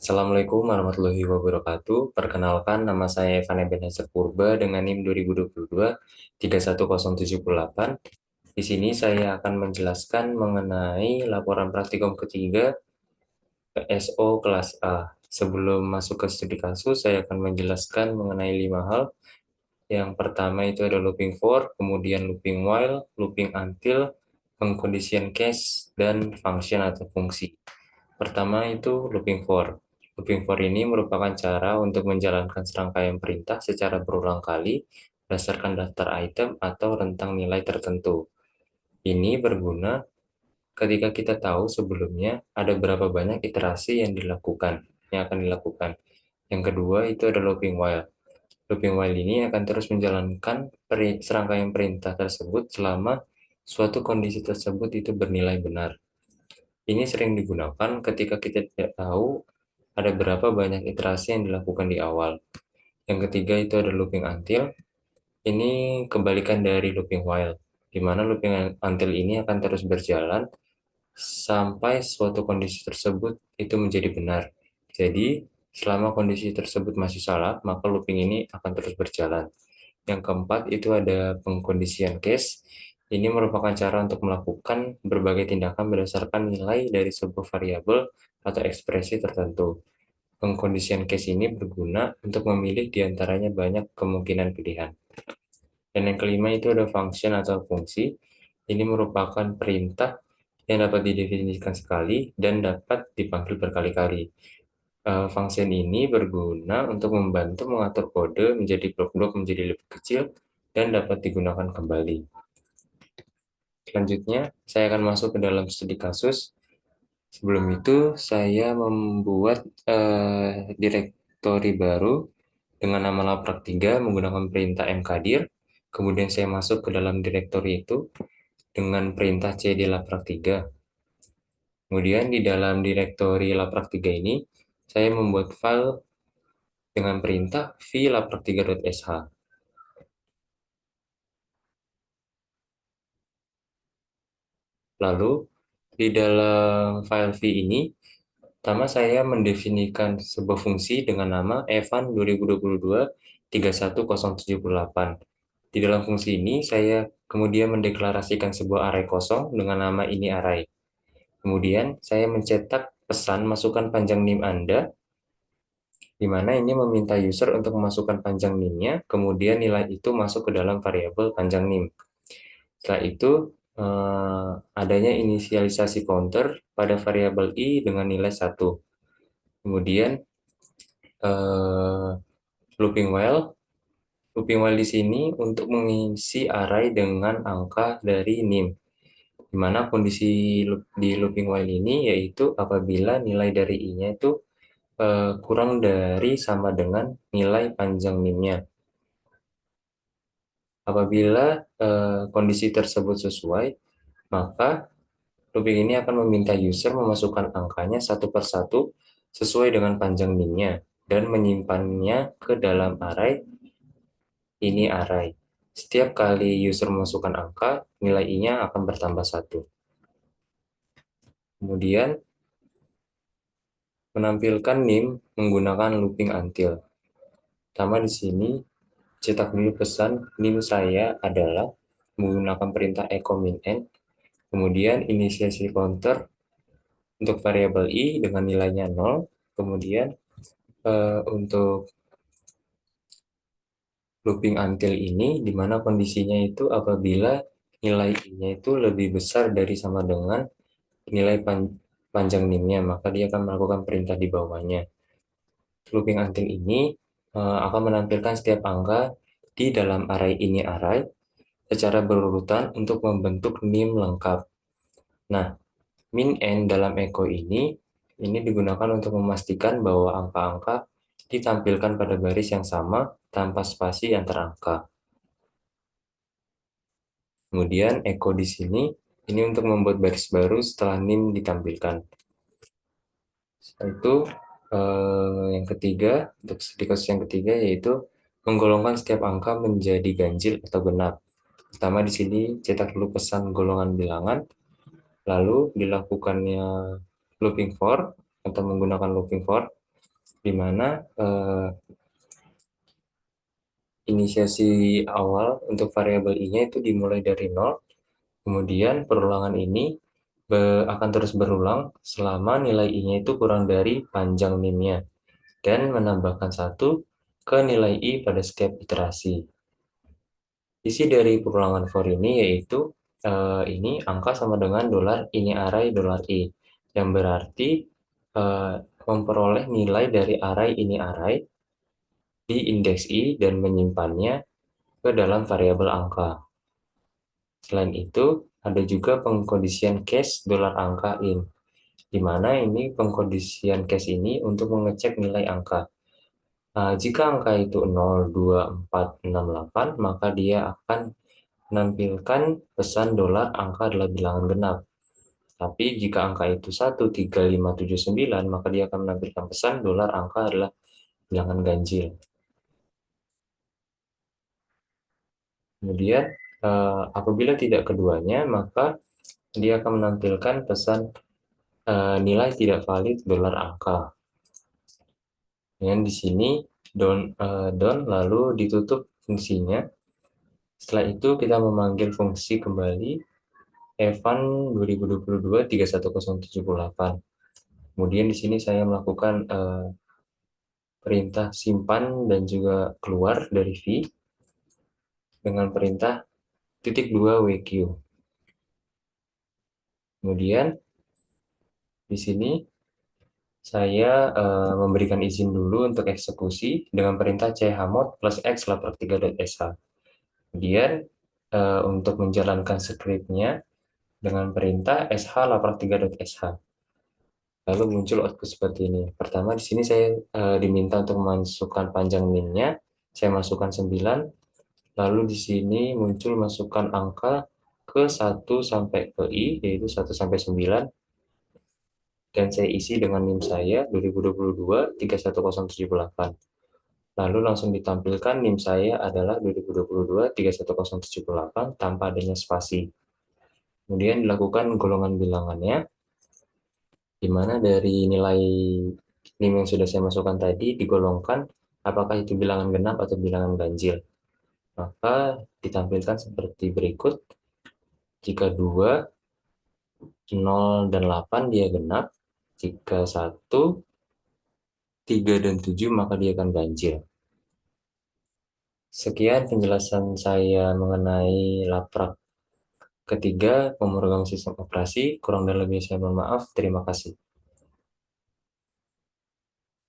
Assalamualaikum warahmatullahi wabarakatuh. Perkenalkan, nama saya Evan Ebenezer Purba dengan NIM 2022 31078. Di sini saya akan menjelaskan mengenai laporan praktikum ketiga PSO kelas A. Sebelum masuk ke studi kasus, saya akan menjelaskan mengenai 5 hal. Yang pertama itu ada looping for, kemudian looping while, looping until, pengkondisian case, dan function atau fungsi. Pertama itu looping for. Looping for ini merupakan cara untuk menjalankan serangkaian perintah secara berulang kali berdasarkan daftar item atau rentang nilai tertentu. Ini berguna ketika kita tahu sebelumnya ada berapa banyak iterasi yang akan dilakukan. Yang kedua itu ada looping while. Looping while ini akan terus menjalankan serangkaian perintah tersebut selama suatu kondisi tersebut itu bernilai benar. Ini sering digunakan ketika kita tidak tahu ada berapa banyak iterasi yang dilakukan di awal. Yang ketiga itu ada looping until. Ini kebalikan dari looping while, di mana looping until ini akan terus berjalan sampai suatu kondisi tersebut itu menjadi benar. Jadi, selama kondisi tersebut masih salah, maka looping ini akan terus berjalan. Yang keempat itu ada pengkondisian case. Ini merupakan cara untuk melakukan berbagai tindakan berdasarkan nilai dari sebuah variabel atau ekspresi tertentu. Pengkondisian case ini berguna untuk memilih di antaranya banyak kemungkinan pilihan. Dan yang kelima itu ada function atau fungsi. Ini merupakan perintah yang dapat didefinisikan sekali dan dapat dipanggil berkali-kali. Function ini berguna untuk membantu mengatur kode menjadi blok-blok menjadi lebih kecil dan dapat digunakan kembali. Selanjutnya, saya akan masuk ke dalam studi kasus. Sebelum itu, saya membuat direktori baru dengan nama laprak 3 menggunakan perintah mkdir. Kemudian saya masuk ke dalam direktori itu dengan perintah cd laprak 3. Kemudian di dalam direktori laprak 3 ini, saya membuat file dengan perintah v laprak3.sh. Lalu, di dalam file v ini, pertama saya mendefinisikan sebuah fungsi dengan nama evan 2022 31078. Di dalam fungsi ini, saya kemudian mendeklarasikan sebuah array kosong dengan nama ini array. Kemudian, saya mencetak pesan masukkan panjang NIM Anda, di mana ini meminta user untuk memasukkan panjang NIM-nya, kemudian nilai itu masuk ke dalam variabel panjang NIM. Setelah itu, adanya inisialisasi counter pada variabel i dengan nilai 1. Kemudian, looping while. Looping while di sini untuk mengisi array dengan angka dari NIM, di mana kondisi di looping while ini yaitu apabila nilai dari i-nya itu kurang dari sama dengan nilai panjang NIM-nya. Apabila kondisi tersebut sesuai, maka looping ini akan meminta user memasukkan angkanya satu per satu sesuai dengan panjang NIM-nya dan menyimpannya ke dalam array ini array. Setiap kali user memasukkan angka, nilai i-nya akan bertambah 1. Kemudian, menampilkan NIM menggunakan looping until. Pertama di sini, cetak dulu pesan NIM saya adalah menggunakan perintah echo min n. Kemudian inisiasi counter untuk variabel i dengan nilainya 0. Kemudian untuk looping until ini, di mana kondisinya itu apabila nilai i-nya itu lebih besar dari sama dengan nilai panjang NIM-nya, maka dia akan melakukan perintah di bawahnya. Looping until ini akan menampilkan setiap angka di dalam array ini array secara berurutan untuk membentuk NIM lengkap. Nah, min n dalam echo ini digunakan untuk memastikan bahwa angka-angka ditampilkan pada baris yang sama tanpa spasi antar angka. Kemudian echo di sini ini untuk membuat baris baru setelah NIM ditampilkan. Setelah itu yang ketiga, untuk studi kasus yang ketiga yaitu menggolongkan setiap angka menjadi ganjil atau genap. Pertama di sini cetak dulu pesan golongan bilangan, lalu dilakukannya looping for atau menggunakan looping for. di mana inisiasi awal untuk variabel i-nya itu dimulai dari nol. Kemudian perulangan ini akan terus berulang selama nilai i-nya itu kurang dari panjang mim-nya dan menambahkan satu ke nilai i pada setiap iterasi. Isi dari perulangan for ini yaitu ini angka sama dengan dolar ini array dolar i, yang berarti eh, memperoleh nilai dari array ini array di indeks i dan menyimpannya ke dalam variabel angka. Selain itu, ada juga pengkondisian case dolar angka in, di mana ini pengkondisian case ini untuk mengecek nilai angka. Nah, jika angka itu 0, 2, 4, 6, 8, maka dia akan menampilkan pesan dolar angka adalah bilangan genap. Tapi jika angka itu 1, 3, 5, 7, 9, maka dia akan menampilkan pesan dolar angka adalah bilangan ganjil. Kemudian, apabila tidak keduanya, maka dia akan menampilkan pesan nilai tidak valid dolar angka. Dan di sini don lalu ditutup fungsinya. Setelah itu kita memanggil fungsi kembali Evan 2022 31078. Kemudian di sini saya melakukan perintah simpan dan juga keluar dari V dengan perintah titik 2 WQ. Kemudian di sini saya memberikan izin dulu untuk eksekusi dengan perintah chmod plus x laprak3.sh. Kemudian untuk menjalankan scriptnya dengan perintah sh laprak3.sh. Lalu muncul output seperti ini. Pertama di sini saya diminta untuk memasukkan panjang min-nya. Saya masukkan 9. Lalu di sini muncul masukkan angka ke 1 sampai ke i, yaitu 1 sampai 9. Dan saya isi dengan NIM saya 2022 31078. Lalu langsung ditampilkan NIM saya adalah 2022 31078 tanpa adanya spasi. Kemudian dilakukan golongan bilangannya, di mana dari nilai NIM yang sudah saya masukkan tadi digolongkan apakah itu bilangan genap atau bilangan ganjil. Maka ditampilkan seperti berikut. Jika 2, 0, dan 8 dia genap. Jika 1, 3, dan 7 maka dia akan ganjil. Sekian penjelasan saya mengenai laprak ketiga pemrograman sistem operasi. Kurang dan lebih saya mohon maaf. Terima kasih.